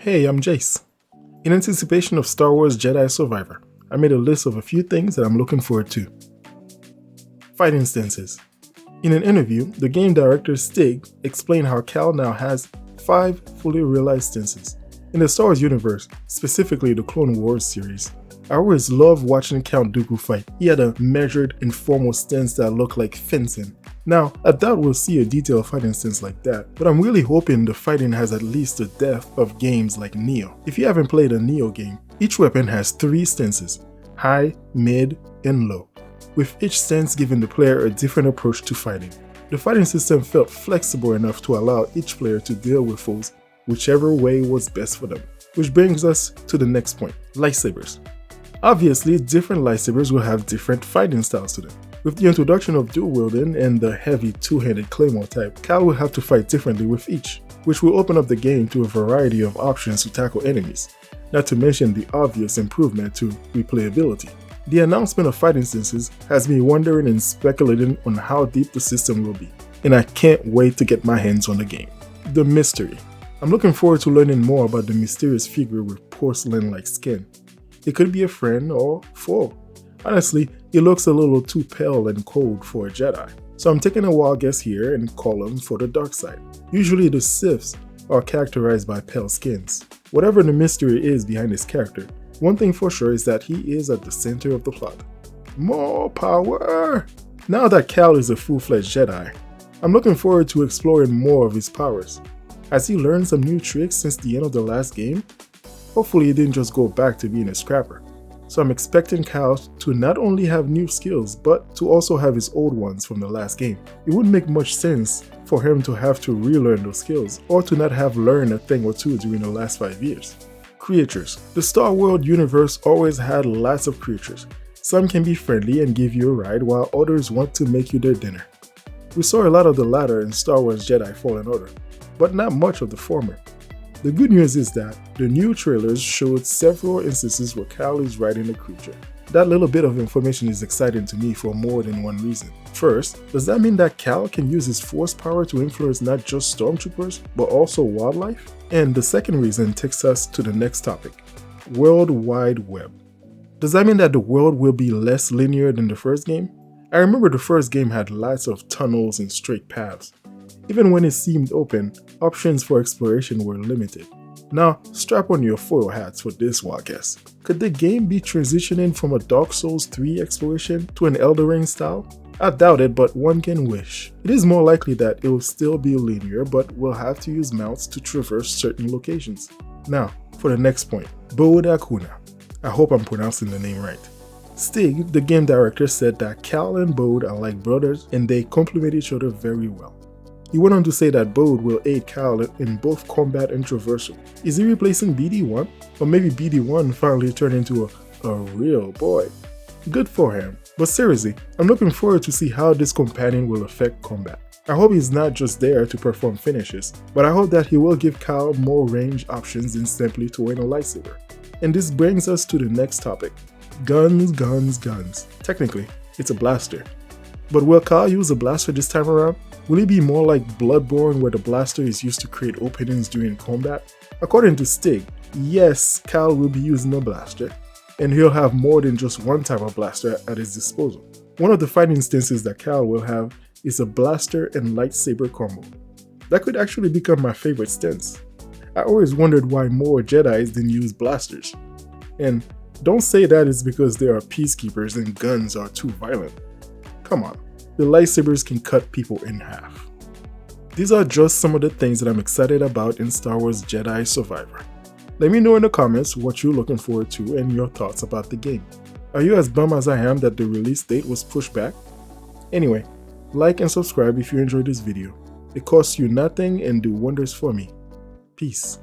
Hey, I'm Jace. In anticipation of Star Wars Jedi Survivor, I made a list of a few things that I'm looking forward to. Fight instances. In an interview, the game director Stig explained how Cal now has 5 fully realized stances. In the Star Wars universe, specifically the Clone Wars series, I always loved watching Count Dooku fight. He had a measured and formal stance that looked like fencing. Now, I doubt we'll see a detailed fighting stance like that, but I'm really hoping the fighting has at least the depth of games like Neo. If you haven't played a Neo game, each weapon has 3 stances: high, mid, and low, with each stance giving the player a different approach to fighting. The fighting system felt flexible enough to allow each player to deal with foes whichever way was best for them. Which brings us to the next point: lightsabers. Obviously, different lightsabers will have different fighting styles to them. With the introduction of dual wielding and the heavy two-handed claymore type, Cal will have to fight differently with each, which will open up the game to a variety of options to tackle enemies, not to mention the obvious improvement to replayability. The announcement of fight instances has me wondering and speculating on how deep the system will be, and I can't wait to get my hands on the game. The mystery. I'm looking forward to learning more about the mysterious figure with porcelain-like skin. It could be a friend or foe. Honestly, he looks a little too pale and cold for a Jedi, so I'm taking a wild guess here and call him for the dark side. Usually the Siths are characterized by pale skins. Whatever the mystery is behind his character, one thing for sure is that he is at the center of the plot. More power! Now that Cal is a full-fledged Jedi, I'm looking forward to exploring more of his powers. Has he learned some new tricks since the end of the last game? Hopefully he didn't just go back to being a scrapper. So I'm expecting Cal to not only have new skills, but to also have his old ones from the last game. It wouldn't make much sense for him to have to relearn those skills, or to not have learned a thing or two during the last 5 years. Creatures. The Star Wars universe always had lots of creatures. Some can be friendly and give you a ride, while others want to make you their dinner. We saw a lot of the latter in Star Wars Jedi Fallen Order, but not much of the former. The good news is that the new trailers showed several instances where Cal is riding a creature. That little bit of information is exciting to me for more than one reason. First, does that mean that Cal can use his force power to influence not just stormtroopers, but also wildlife? And the second reason takes us to the next topic: World Wide Web. Does that mean that the world will be less linear than the first game? I remember the first game had lots of tunnels and straight paths. Even when it seemed open, options for exploration were limited. Now, strap on your foil hats for this wild guess. Could the game be transitioning from a Dark Souls 3 exploration to an Elden Ring style? I doubt it, but one can wish. It is more likely that it will still be linear, but we'll have to use mounts to traverse certain locations. Now, for the next point, Bode Akuna. I hope I'm pronouncing the name right. Stig, the game director, said that Cal and Bode are like brothers and they complement each other very well. He went on to say that Bode will aid Cal in both combat and traversal. Is he replacing BD-1? Or maybe BD-1 finally turned into a real boy? Good for him. But seriously, I'm looking forward to see how this companion will affect combat. I hope he's not just there to perform finishes, but I hope that he will give Cal more range options than simply throwing a lightsaber. And this brings us to the next topic: guns, guns, guns. Technically, it's a blaster. But will Cal use a blaster this time around? Will it be more like Bloodborne, where the blaster is used to create openings during combat? According to Stig, yes, Cal will be using a blaster, and he'll have more than just one type of blaster at his disposal. One of the fighting instances that Cal will have is a blaster and lightsaber combo. That could actually become my favorite stance. I always wondered why more Jedis didn't use blasters. And don't say that it's because they are peacekeepers and guns are too violent. Come on, the lightsabers can cut people in half. These are just some of the things that I'm excited about in Star Wars Jedi Survivor. Let me know in the comments what you're looking forward to and your thoughts about the game. Are you as bummed as I am that the release date was pushed back? Anyway, like and subscribe if you enjoyed this video. It costs you nothing and do wonders for me. Peace.